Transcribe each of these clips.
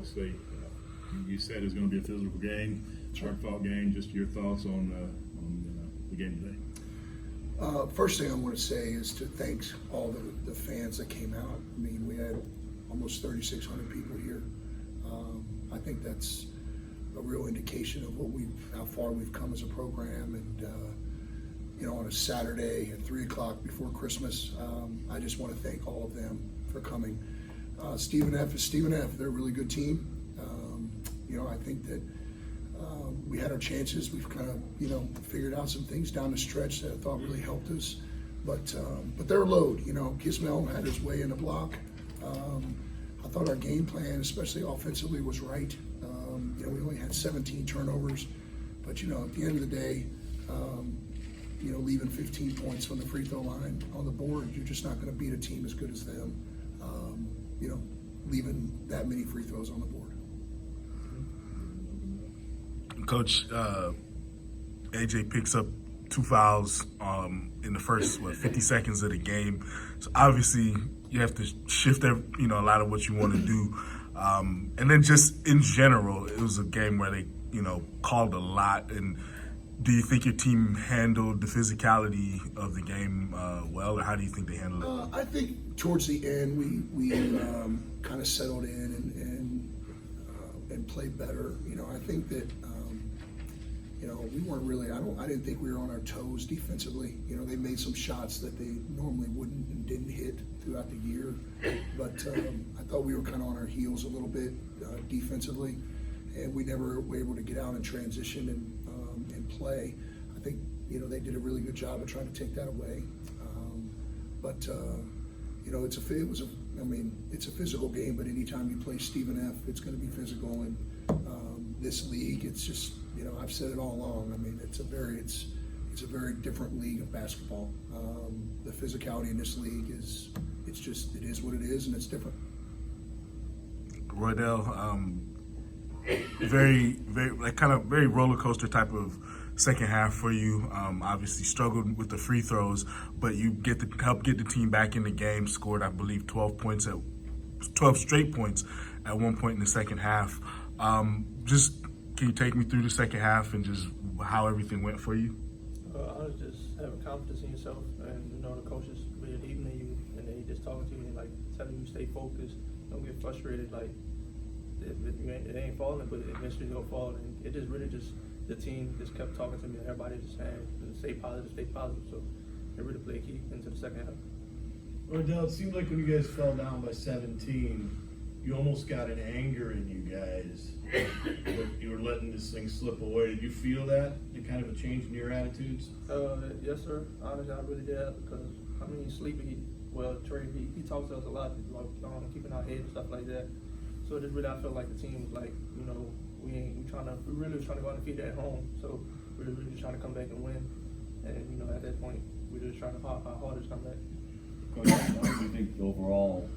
Iowa State. You said it's going to be a physical game, hard-fought game. Just your thoughts on the game today. First thing I want to say is to thank all the fans that came out. I mean, we had almost 3,600 people here. I think that's a real indication of how far we've come as a program. And on a Saturday at 3 o'clock before Christmas, I just want to thank all of them for coming. Stephen F. is Stephen F. They're a really good team. I think that we had our chances. We've kind of, figured out some things down the stretch that I thought really helped us. But they're a load. Gizmo had his way in the block. I thought our game plan, especially offensively, was right. We only had 17 turnovers. But, at the end of the day, leaving 15 points from the free throw line on the board, you're just not going to beat a team as good as them, leaving that many free throws on the board. Coach, AJ picks up 2 fouls in the first 50 seconds of the game. So obviously you have to shift a lot of what you want to do. And then just in general, it was a game where they called a lot. And do you think your team handled the physicality of the game well, or how do you think they handled it? I think towards the end we kind of settled in and played better. I think that we weren't really. I didn't think we were on our toes defensively. They made some shots that they normally wouldn't and didn't hit throughout the year, but I thought we were kind of on our heels a little bit defensively, and we never were able to get out and transition and play. I think they did a really good job of trying to take that away, but it's a physical game. But anytime you play Stephen F., it's going to be physical, and this league, it's just. I've said it all along. I mean, it's a very different league of basketball. The physicality in this league it is what it is, and it's different. Roydell, very roller coaster type of second half for you. Obviously struggled with the free throws, but you help get the team back in the game. Scored, I believe, 12 straight points at one point in the second half. Can you take me through the second half and just how everything went for you? I was just having confidence in yourself, and the coaches really believing in you, and they just talking to you and telling you stay focused. Don't get frustrated. It ain't falling, but eventually it's gonna fall. And it just really the team just kept talking to me, and everybody just saying stay positive, stay positive. So it really played key into the second half. Roydell, it seemed like when you guys fell down by 17. You almost got an anger in you guys that you were letting this thing slip away. Did you feel that? Kind of a change in your attitudes? Yes, sir. Honestly, I really did, because Trey, he talks to us a lot about keeping our head and stuff like that. So it just really, I felt like the team was we really was trying to go undefeated at home. So we were really just trying to come back and win. And at that point, we were just trying our hardest to come back. Coach, how do you think overall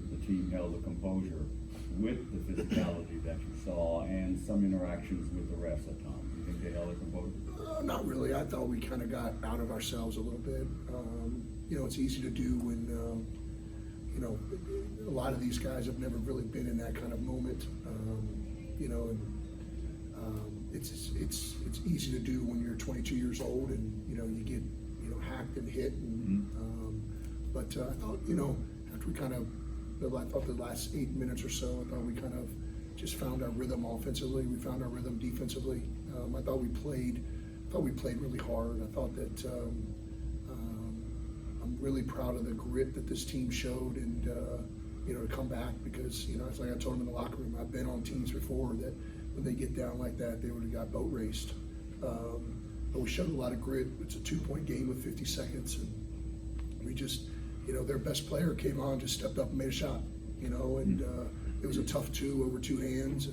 the team held the composure with the physicality that you saw and some interactions with the refs at times? Do you think they held the composure? Not really. I thought we kind of got out of ourselves a little bit. It's easy to do when, a lot of these guys have never really been in that kind of moment. It's easy to do when you're 22 years old and, you get, hacked and hit. And, but I thought, I thought the last 8 minutes or so, I thought we kind of just found our rhythm offensively. We found our rhythm defensively. I thought we played really hard. I thought that I'm really proud of the grit that this team showed, and to come back, because it's like I told them in the locker room. I've been on teams before that when they get down like that, they would have got boat raced. But we showed a lot of grit. It's a 2-point game with 50 seconds, and we just. Their best player came on, just stepped up and made a shot, and it was a tough 2 over 2 hands,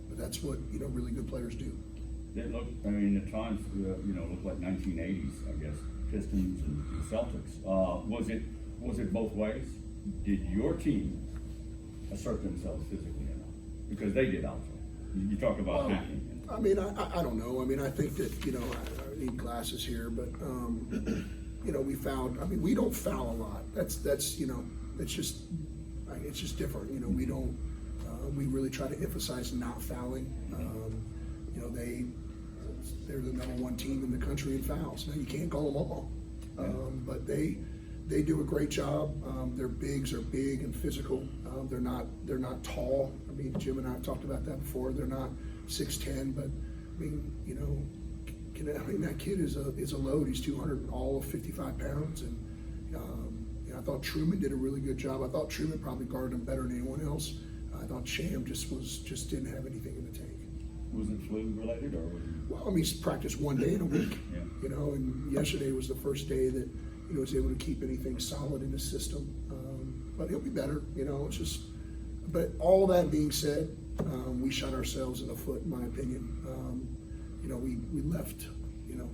but that's what, really good players do. It looked, at times, looked like 1980s, I guess, Pistons and Celtics. Was it both ways? Did your team assert themselves physically enough? Because they did also. You talk about hacking. I don't know. I think that, I need glasses here, but, we found. We don't foul a lot. That's it's just different. We don't. We really try to emphasize not fouling. You know, they're the #1 team in the country in fouls. Now you can't call them all, but they do a great job. Their bigs are big and physical. They're not tall. I mean, Jim and I have talked about that before. They're not 6'10", but I mean, you know, that kid is a load. He's 200, all of 55 pounds, and you know, I thought Truman did a really good job. I thought Truman probably guarded him better than anyone else. I thought Sham just didn't have anything in the tank. Was it flu related or was it? Well, I mean, he's practiced 1 day in a week, Yeah. you know, and yesterday was the first day that he was able to keep anything solid in his system. But he'll be better, you know. It's just, but all that being said, we shot ourselves in the foot, in my opinion. You know, we left, you know,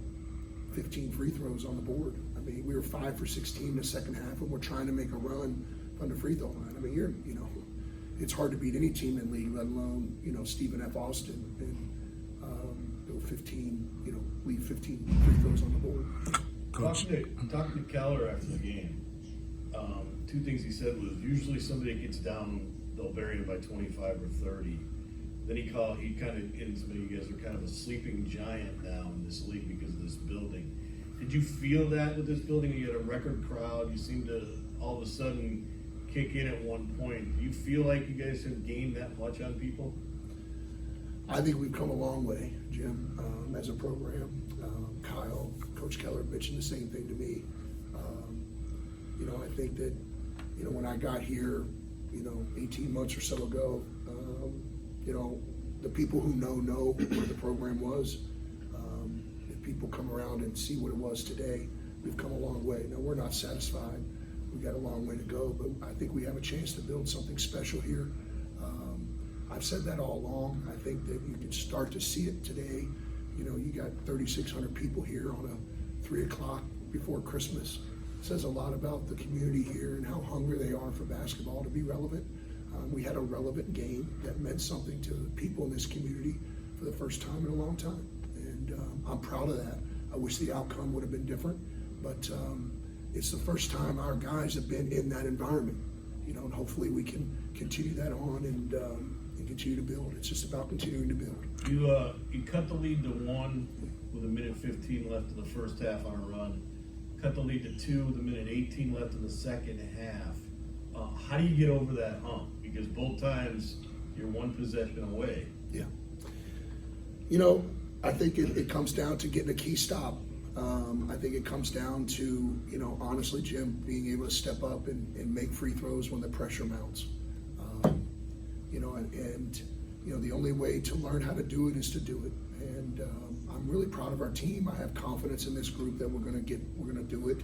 15 free throws on the board. I mean, we were 5 for 16 in the second half, and we're trying to make a run from the free throw line. I mean, you know, it's hard to beat any team in the league, let alone, you know, Stephen F. Austin and go 15, you know, leave 15 free throws on the board. Coach. Talking to Keller after the game, 2 things he said was usually somebody gets down, they'll bury it by 25 or 30. Then he kind of intimated you guys are kind of a sleeping giant now in this league because of this building. Did you feel that with this building? You had a record crowd. You seemed to all of a sudden kick in at one point. Do you feel like you guys have gained that much on people? I think we've come a long way, Jim, as a program. Kyle, Coach Keller mentioned the same thing to me. You know, I think that, you know, when I got here, you know, 18 months or so ago, you know, the people who know where the program was. If people come around and see what it was today, we've come a long way. Now, we're not satisfied. We've got a long way to go, but I think we have a chance to build something special here. I've said that all along. I think that you can start to see it today. You know, you got 3,600 people here on a 3 o'clock before Christmas. It says a lot about the community here and how hungry they are for basketball to be relevant. We had a relevant game that meant something to the people in this community for the first time in a long time. And I'm proud of that. I wish the outcome would have been different, but it's the first time our guys have been in that environment. You know, and hopefully we can continue that on and continue to build. It's just about continuing to build. You cut the lead to 1 with 1:15 left in the first half on a run. Cut the lead to 2 with 1:18 left in the second half. How do you get over that hump? Because both times you're 1 possession away. Yeah. You know, I think it comes down to getting a key stop. I think it comes down to, you know, honestly, Jim, being able to step up and make free throws when the pressure mounts. You know, and you know, the only way to learn how to do it is to do it. And I'm really proud of our team. I have confidence in this group that we're going to do it.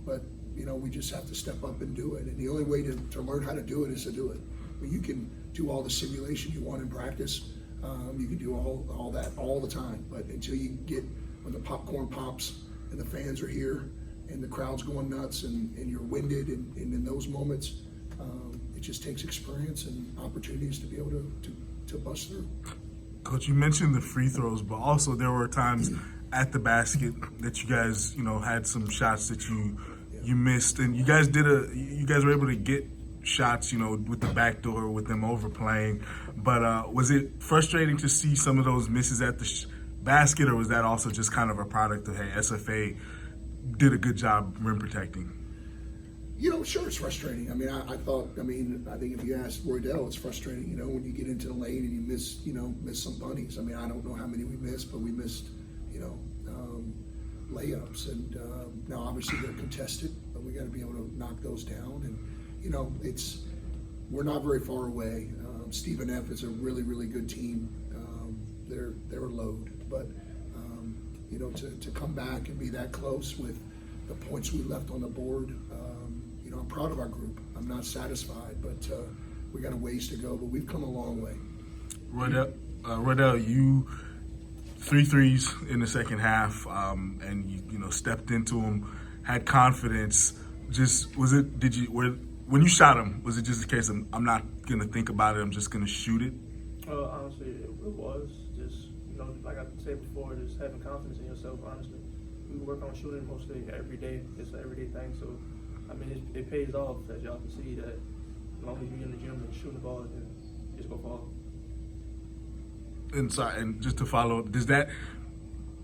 But you know, we just have to step up and do it. And the only way to learn how to do it is to do it. I mean, you can do all the simulation you want in practice. You can do all that all the time. But until you get when the popcorn pops and the fans are here and the crowd's going nuts and you're winded and in those moments, it just takes experience and opportunities to be able to bust through. Coach, you mentioned the free throws, but also there were times at the basket that you guys, you know, had some shots that you missed, and you guys were able to get shots, you know, with the back door, with them overplaying. But was it frustrating to see some of those misses at the basket, or was that also just kind of a product of, hey, SFA did a good job rim protecting? You know, sure, it's frustrating. I mean, I think if you asked Roydell, it's frustrating, you know, when you get into the lane and you miss some bunnies. I mean, I don't know how many we missed, but we missed, you know, layups. And now obviously they're contested, but we got to be able to knock those down. And, you know, we're not very far away. Stephen F. is a really, really good team. They're a load, but, you know, to come back and be that close with the points we left on the board, you know, I'm proud of our group. I'm not satisfied, but we got a ways to go, but we've come a long way. Roydell, you 3 threes in the second half, and you know, stepped into them, had confidence. When you shot them, was it just a case of, I'm not gonna think about it, I'm just gonna shoot it? Honestly, it was just, you know, like I said before, just having confidence in yourself. Honestly, we work on shooting mostly every day. It's an everyday thing. So, I mean, it pays off, as y'all can see, that as long as you're in the gym and shooting the ball, then just go fall. And sorry, and just to follow up, does that,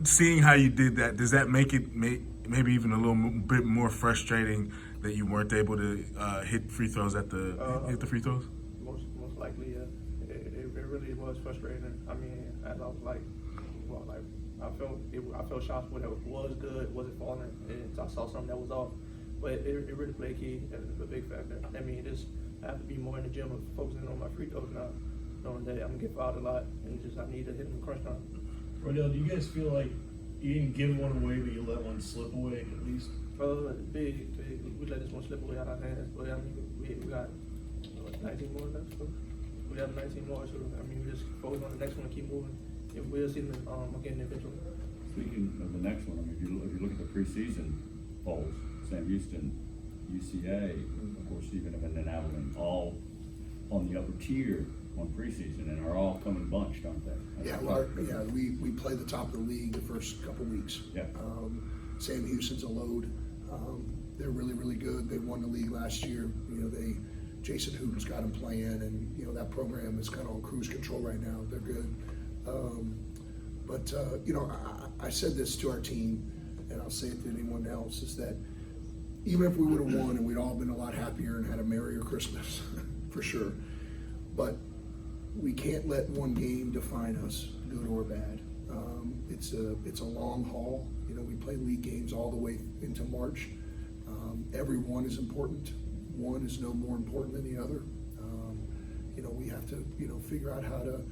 seeing how you did that, does that make it maybe even a little bit more frustrating that you weren't able to hit free throws at hit the free throws? Most likely, yeah. It really was frustrating. I mean, as I was like, well, like I felt shots where it was good, wasn't falling, and I saw something that was off. But it really played key and a big factor. I mean, just I have to be more in the gym and focusing on my free throws now, knowing that I'm gonna get fouled a lot and just I need to hit them in crunch time. Roydell, do you guys feel like you didn't give one away, but you let one slip away at least? Big. We let this one slip away out of our hands, but I mean, we got 19 more left. So we have 19 more, so I mean, we just focus on the next one and keep moving. If we'll see them again eventually. Speaking of the next one, I mean, if you look at the preseason polls, Sam Houston, UCA, of course, Stephen and Abilene, all on the upper tier on preseason and are all coming bunched, aren't they? Yeah, we play the top of the league the first couple weeks. Yeah. Sam Houston's a load. They're really, really good. They won the league last year. You know, Jason Hooten's got them playing, and you know that program is kind of on cruise control right now. They're good. You know, I said this to our team, and I'll say it to anyone else, is that even if we would have won and we'd all been a lot happier and had a merrier Christmas, for sure, but we can't let one game define us, good or bad. It's a long haul. You know, we play league games all the way into March. Every one is important. One is no more important than the other. You know, we have to, you know, figure out how to,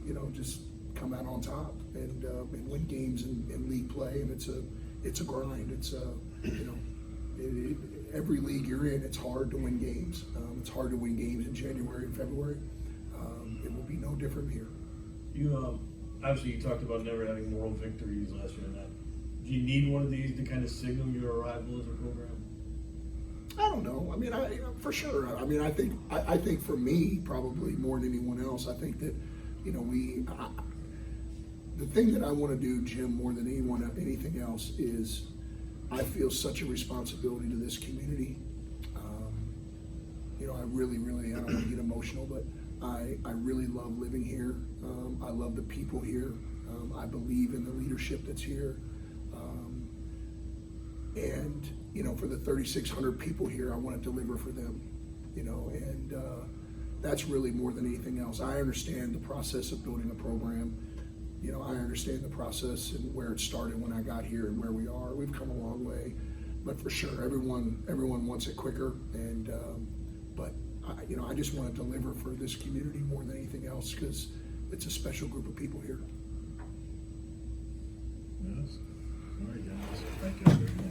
you know, just come out on top and win games in league play. And it's a grind. It's you know, every league you're in, it's hard to win games. It's hard to win games in January and February. It will be no different here. You obviously you talked about never having moral victories last year. Now, do you need one of these to kind of signal your arrival as a program? I don't know. I mean, for sure. I mean, I think for me, probably more than anyone else, I think that, you know, the thing that I want to do, Jim, more than anything else, is I feel such a responsibility to this community. You know, I really, I don't want to get emotional, but I really love living here. I love the people here. I believe in the leadership that's here. And, you know, for the 3,600 people here, I want to deliver for them, you know, and that's really more than anything else. I understand the process of building a program. You know, I understand the process and where it started when I got here and where we are. We've come a long way, but for sure, everyone wants it quicker. And, but you know, I just want to deliver for this community more than anything else because it's a special group of people here. Yes. All right, guys. Thank you.